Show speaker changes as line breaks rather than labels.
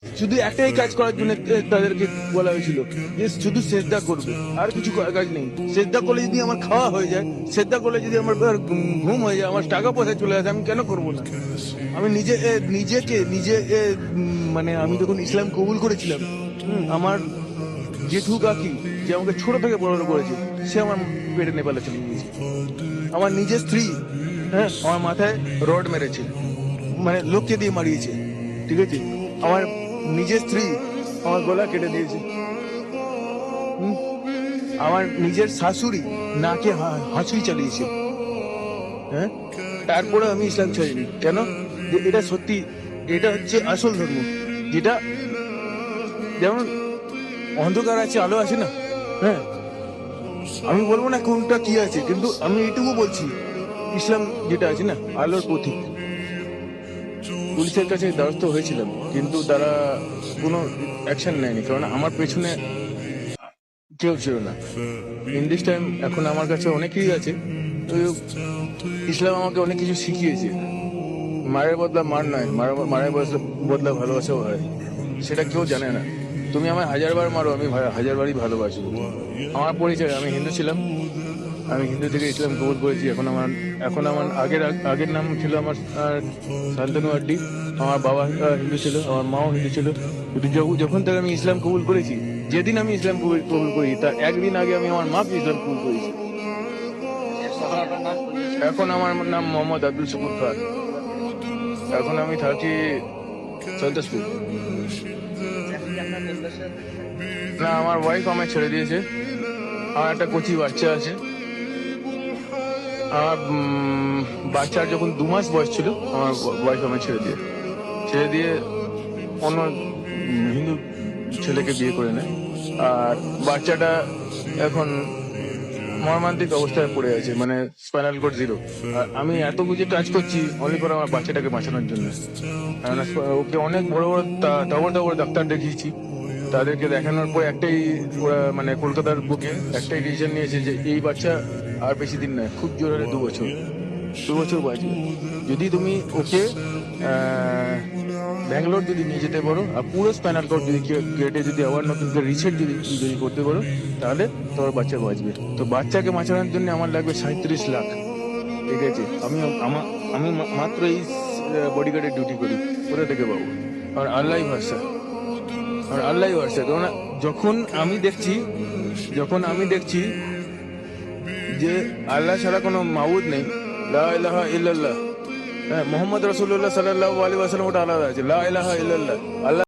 শুধু একটাই কাজ করার জন্য তাদেরকে বলা হয়েছিল যে শুধু সেজদা করবে, আর কিছু কাজ নেই। সেজদা করলে যদি আমার খাওয়া হয়ে যায়, সেজদা করলে যদি আমার ঘুম হয়ে যায়, আমার টাকা পয়সা চলে আসে, আমি কেন করবো না? আমি মানে আমি যখন ইসলাম কবুল করেছিলাম, আমার জেঠু কাকি যে আমাকে ছোট থেকে বড় করেছে, সে আমার পেটে নেপালে চলে গিয়েছে। আমার নিজের স্ত্রী, হ্যাঁ, আমার মাথায় রড মেরেছে, মানে লোককে দিয়ে মারিয়েছে, ঠিক আছে? আমার নিজের স্ত্রী আমার গলা কেটে দিয়েছে। হুম, আমার নিজের শাশুড়ি নাকে হাঁচুই চালিয়েছে। হ্যাঁ, তারপরে আমি ইসলাম ছাড়িনি। কেন? যে এটা সত্যি, এটা হচ্ছে আসল ধর্ম, যেটা যেমন অন্ধকার আছে আলো আছে না। হ্যাঁ, আমি বলবো না কোনটা কি আছে, কিন্তু আমি এটুকু বলছি ইসলাম যেটা আছে না, আলোর প্রতীক। পুলিশের কাছে দ্বারস্থ হয়েছিলাম, কিন্তু তারা কোনো অ্যাকশন নেয়নি, কারণ আমার পেছনে কেউ ছিল না ইন দিস টাইম। এখন আমার কাছে অনেকেই আছে, তো ইসলাম আমাকে অনেক কিছু শিখিয়েছে। মায়ের বদলা মার নয়, মায়ের বদলা ভালোবাসাও হয়, সেটা কেউ জানে না। তুমি আমায় 1000 বার মারো, আমি 1000 বারই ভালোবাসবো। আমার পরিচয়, আমি হিন্দু ছিলাম, আমি হিন্দু থেকে ইসলাম কবুল করেছি। এখন আমার আগের নাম ছিল আমার শান্তনু আড্ডি। আমার বাবা হিন্দু ছিল, আমার মাও হিন্দু ছিল, কিন্তু যখন থেকে আমি ইসলাম কবুল করেছি, যেদিন আমি ইসলাম কবুল করি তার একদিন আগে আমি আমার মাকে ইসলাম কবুল করেছি। এখন আমার নাম মোহাম্মদ আব্দুল শুকুর খান। এখন আমি থাকি সন্তোষপুর। না, আমার ওয়াইফ আমায় ছেড়ে দিয়েছে। আমার একটা কচি বাচ্চা আছে। আমার বাচ্চার যখন 2 মাস বয়স ছিল, আমার ওয়াইফ আমায় ছেড়ে দিয়ে অন্য হিন্দু ছেলেকে বিয়ে করে নেয়। আর বাচ্চাটা এখন মর্মান্তিক অবস্থায় পড়ে আছে, মানে স্পাইনাল কোড 0। আর আমি এত বুঝে কাজ করছি অনলি করে আমার বাচ্চাটাকে বাঁচানোর জন্য। কারণ ওকে অনেক বড় বড় তাবড় ডাক্তার দেখিয়েছি, তাদেরকে দেখানোর পর একটাই, ওরা মানে কলকাতার বুকে একটাই ডিসিশন নিয়েছে যে এই বাচ্চা আর বেশি দিন নয়, খুব জোর হলে 2 বছর বাঁচবে। যদি তুমি ওকে ব্যাঙ্গালোর যদি নিয়ে যেতে পারো, আর পুরো স্পাইনাল কর্ড যদি কেটে যদি আবার নতুন করে রিসেট যদি করতে পারো, তাহলে তোমার বাচ্চা বাঁচবে। তো বাচ্চাকে বাঁচানোর জন্য আমার লাগবে 37 লাখ। ঠিক আছে, আমি মাত্র এই বডিগার্ডের ডিউটি করি, কোথা থেকে পাবো? আর আল্লাহই ভরসা। কারণ যখন আমি দেখছি যে আল্লাহ ছাড়া কোনো মাবুদ নেই, লা ইলাহা ইল্লাল্লাহ, হ্যাঁ, মোহাম্মদ রাসূলুল্লাহ সাল্লাল্লাহু আলাইহি ওয়াসাল্লাম, ওটা আলাদা আছে, লা ইলাহা ইল্লাল্লাহ। আল্লাহ